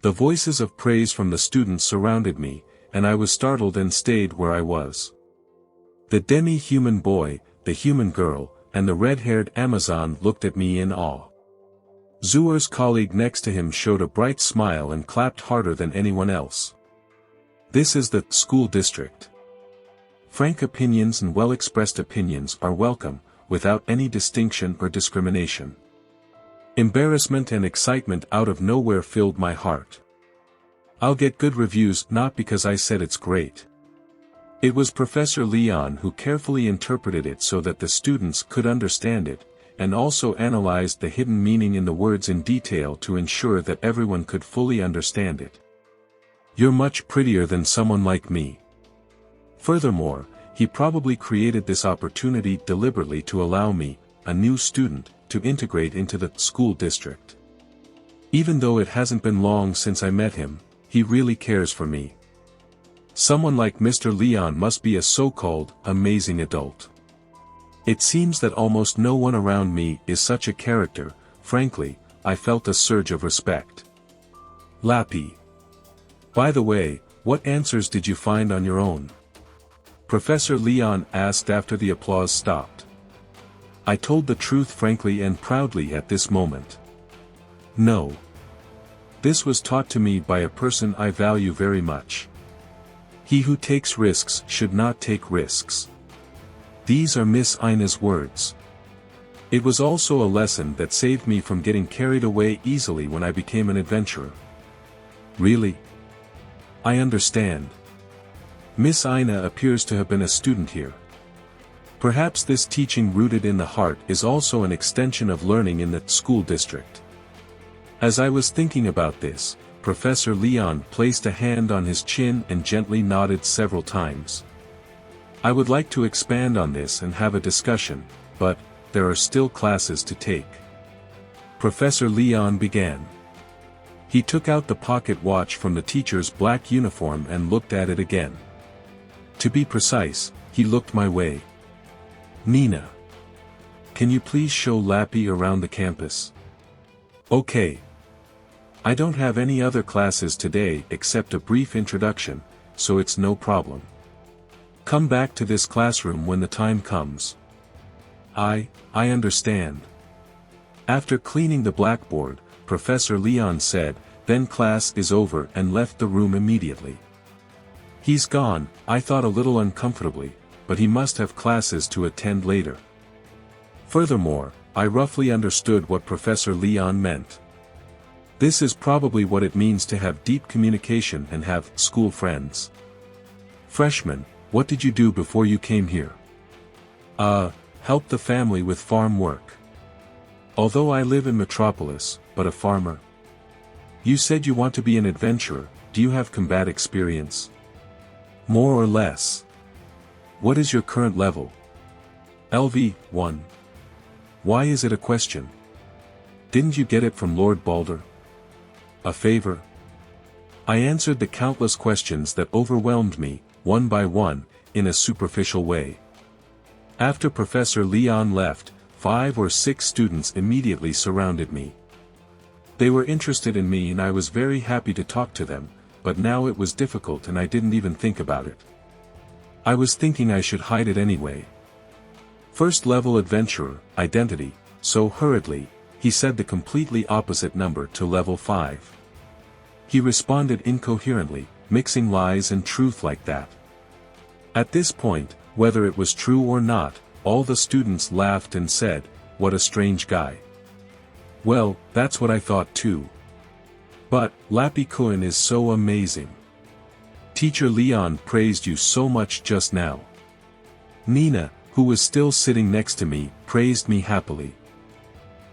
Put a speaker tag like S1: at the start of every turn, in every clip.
S1: The voices of praise from the students surrounded me, and I was startled and stayed where I was. The demi-human boy, the human girl, and the red-haired Amazon looked at me in awe. Zuer's colleague next to him showed a bright smile and clapped harder than anyone else. This is the school district. Frank opinions and well-expressed opinions are welcome, without any distinction or discrimination. Embarrassment and excitement out of nowhere filled my heart. I'll get good reviews not because I said it's great. It was Professor Leon who carefully interpreted it so that the students could understand it, and also analyzed the hidden meaning in the words in detail to ensure that everyone could fully understand it. You're much prettier than someone like me. Furthermore, he probably created this opportunity deliberately to allow me, a new student, to integrate into the school district. Even though it hasn't been long since I met him, he really cares for me. Someone like Mr. Leon must be a so-called amazing adult. It seems that almost no one around me is such a character. Frankly, I felt a surge of respect. Rapi. By the way, what answers did you find on your own? Professor Leon asked after the applause stopped. I told the truth frankly and proudly at this moment. No. This was taught to me by a person I value very much. He who takes risks should not take risks. These are Miss Ina's words. It was also a lesson that saved me from getting carried away easily when I became an adventurer. Really? I understand. Miss Ina appears to have been a student here. Perhaps this teaching rooted in the heart is also an extension of learning in the school district. As I was thinking about this, Professor Leon placed a hand on his chin and gently nodded several times. I would like to expand on this and have a discussion, but there are still classes to take. Professor Leon began. He took out the pocket watch from the teacher's black uniform and looked at it again. To be precise, he looked my way. Nina. Can you please show Rapi around the campus? Okay. I don't have any other classes today except a brief introduction, so it's no problem. Come back to this classroom when the time comes. I understand. After cleaning the blackboard, Professor Leon said, then class is over, and left the room immediately. He's gone, I thought a little uncomfortably, but he must have classes to attend later. Furthermore, I roughly understood what Professor Leon meant. This is probably what it means to have deep communication and have school friends. Freshman, what did you do before you came here? Help the family with farm work. Although I live in Metropolis, but a farmer. You said you want to be an adventurer, do you have combat experience? More or less. What is your current level? LV1. Why is it a question? Didn't you get it from Lord Balder? A favor? I answered the countless questions that overwhelmed me, one by one, in a superficial way. After Professor Leon left, 5 or 6 students immediately surrounded me. They were interested in me and I was very happy to talk to them, but now it was difficult and I didn't even think about it. I was thinking I should hide it anyway. First level adventurer, identity, so hurriedly, he said the completely opposite number to level 5. He responded incoherently, mixing lies and truth like that. At this point, whether it was true or not, all the students laughed and said, "What a strange guy." Well, that's what I thought too. But, Rapi-kun is so amazing. Teacher Leon praised you so much just now. Nina, who was still sitting next to me, praised me happily.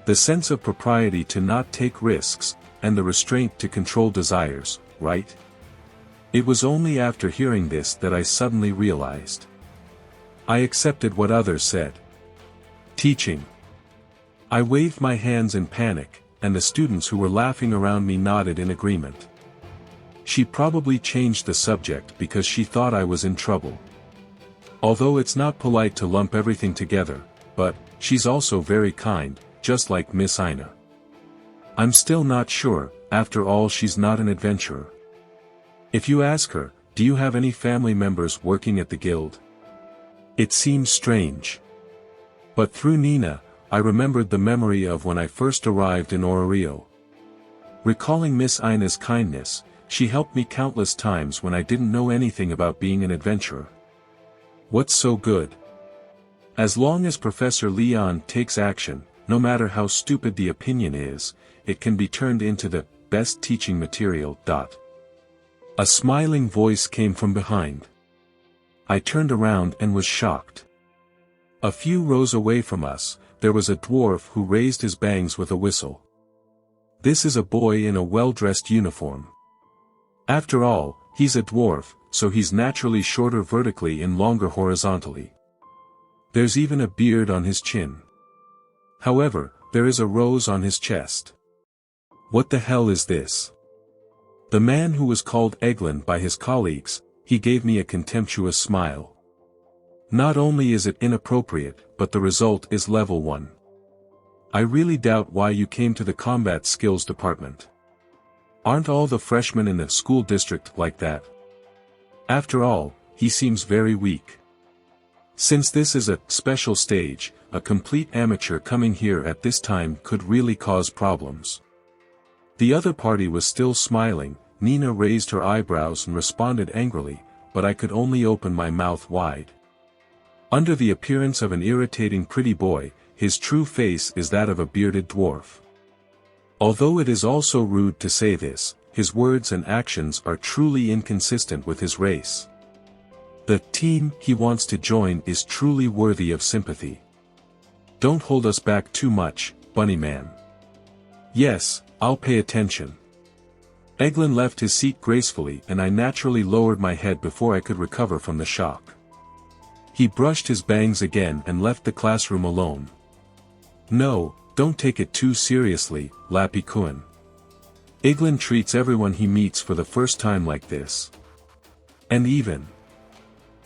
S1: The sense of propriety to not take risks, and the restraint to control desires, right? It was only after hearing this that I suddenly realized. I accepted what others said. Teaching. I waved my hands in panic, and the students who were laughing around me nodded in agreement. She probably changed the subject because she thought I was in trouble. Although it's not polite to lump everything together, but, she's also very kind, just like Miss Ina. I'm still not sure, after all she's not an adventurer. If you ask her, do you have any family members working at the guild? It seems strange. But through Nina, I remembered the memory of when I first arrived in Orario. Recalling Miss Ina's kindness, she helped me countless times when I didn't know anything about being an adventurer. What's so good? As long as Professor Leon takes action, no matter how stupid the opinion is, it can be turned into the best teaching material. A smiling voice came from behind. I turned around and was shocked. A few rows away from us, there was a dwarf who raised his bangs with a whistle. This is a boy in a well-dressed uniform. After all, he's a dwarf, so he's naturally shorter vertically and longer horizontally. There's even a beard on his chin. However, there is a rose on his chest. What the hell is this? The man who was called Eglin by his colleagues, he gave me a contemptuous smile. Not only is it inappropriate, but the result is level 1. I really doubt why you came to the combat skills department. Aren't all the freshmen in the school district like that? After all, he seems very weak. Since this is a special stage, a complete amateur coming here at this time could really cause problems. The other party was still smiling. Nina raised her eyebrows and responded angrily, but I could only open my mouth wide. Under the appearance of an irritating pretty boy, his true face is that of a bearded dwarf. Although it is also rude to say this, his words and actions are truly inconsistent with his race. The team he wants to join is truly worthy of sympathy. Don't hold us back too much, Bunny Man. Yes, I'll pay attention. Eglin left his seat gracefully and I naturally lowered my head before I could recover from the shock. He brushed his bangs again and left the classroom alone. No, don't take it too seriously, Lapi-kun. Eglin treats everyone he meets for the first time like this. And even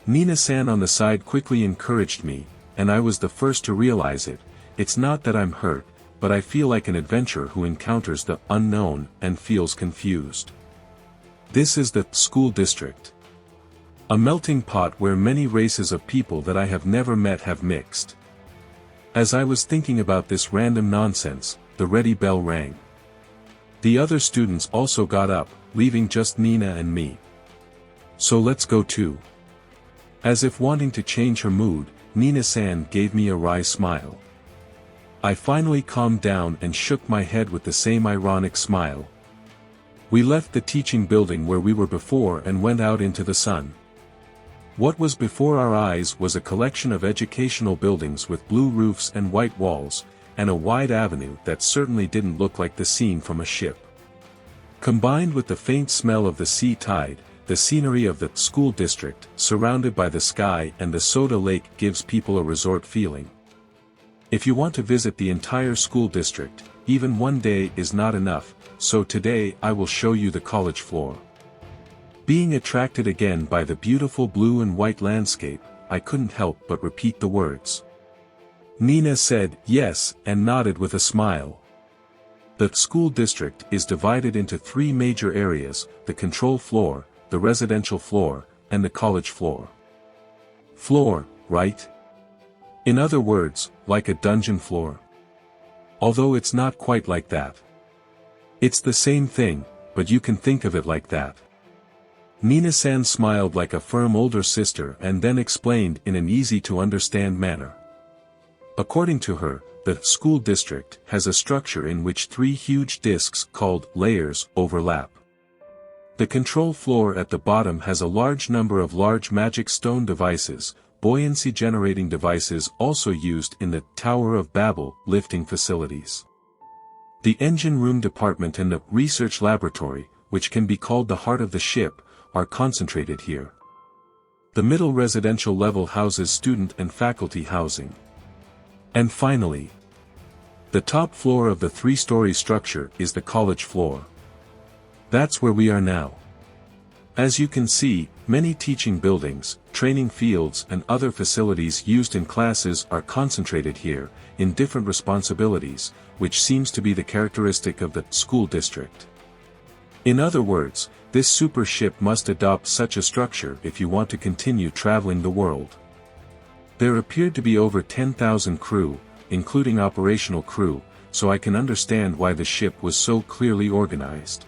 S1: Nina-san on the side quickly encouraged me, and I was the first to realize it. It's not that I'm hurt, but I feel like an adventurer who encounters the unknown and feels confused. This is the school district. A melting pot where many races of people that I have never met have mixed. As I was thinking about this random nonsense, the ready bell rang. The other students also got up, leaving just Nina and me. So let's go too. As if wanting to change her mood, Nina-san gave me a wry smile. I finally calmed down and shook my head with the same ironic smile. We left the teaching building where we were before and went out into the sun. What was before our eyes was a collection of educational buildings with blue roofs and white walls, and a wide avenue that certainly didn't look like the scene from a ship. Combined with the faint smell of the sea tide, the scenery of the school district, surrounded by the sky and the soda lake, gives people a resort feeling. If you want to visit the entire school district, even one day is not enough, so today I will show you the college floor. Being attracted again by the beautiful blue and white landscape, I couldn't help but repeat the words. Nina said yes and nodded with a smile. The school district is divided into 3 major areas: the control floor, the residential floor, and the college floor. Floor, right? In other words, like a dungeon floor. Although it's not quite like that. It's the same thing, but you can think of it like that. Nina-san smiled like a firm older sister and then explained in an easy-to-understand manner. According to her, the school district has a structure in which 3 huge discs called layers overlap. The control floor at the bottom has a large number of large magic stone devices, buoyancy-generating devices also used in the Tower of Babel lifting facilities. The engine room department and the research laboratory, which can be called the heart of the ship, are concentrated here. The middle residential level houses student and faculty housing. And finally, the top floor of the 3-story structure is the college floor. That's where we are now. As you can see, many teaching buildings, training fields and other facilities used in classes are concentrated here, in different responsibilities, which seems to be the characteristic of the school district. In other words, this super ship must adopt such a structure if you want to continue traveling the world. There appeared to be over 10,000 crew, including operational crew, so I can understand why the ship was so clearly organized.